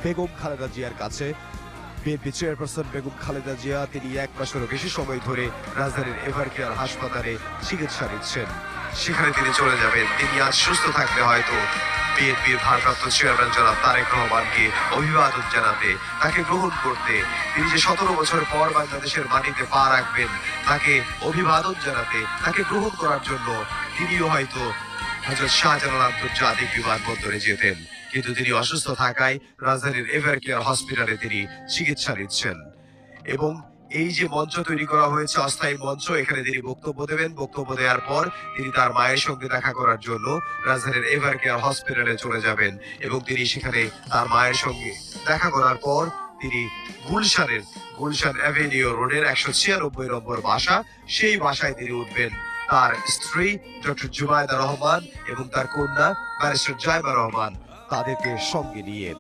বেগম খালেদা জিয়ার কাছে। BNP chairperson Begum Khaleda Zia তিনি 1 মাসেরও বেশি সময় ধরে রাজধানীর এভারকেয়ার হাসপাতালে চিকিৎসা নিচ্ছেন। সেখানে তিনি চলে যাবেন। তিনি আজ সুস্থ থাকলে হয়তো বিএনপির ভারপ্রাপ্ত চেয়ারম্যান জনাব তারেক রহমানকে অভিবাদন জানাতে, তাকে গ্রহণ করতে, তিনি যে 17 বছর পর বাংলাদেশের মাটিতে পা রাখবেন, তাকে অভিবাদন জানাতে, তাকে গ্রহণ করার জন্য তিনিও হয়তো হযরত শাহজালাল আন্তর্জাতিক বিমানবন্দরে যেতেন। কিন্তু তিনি অসুস্থ থাকায় রাজধানীর এভারকেয়ার হসপিটালে তিনি চিকিৎসা নিচ্ছেন। এবং এই যে মঞ্চ তৈরি করা হয়েছে, অস্থায়ী মঞ্চ, এখানে তিনি বক্তব্য দেবেন। বক্তব্য দেওয়ার পর তিনি তার মায়ের সঙ্গে দেখা করার জন্য রাজধানীর এভারকেয়ার হসপিটালে চলে যাবেন এবং তিনি সেখানে তার মায়ের সঙ্গে দেখা করার পর তিনি গুলশান অ্যাভিনিউ রোডের 196 নম্বর বাসা, সেই বাসায় তিনি উঠবেন তার স্ত্রী ডক্টর জুবাইদা রহমান এবং তার কন্যা ব্যারিস্টার জাইমা রহমান তাদেরকে সঙ্গে নিয়ে।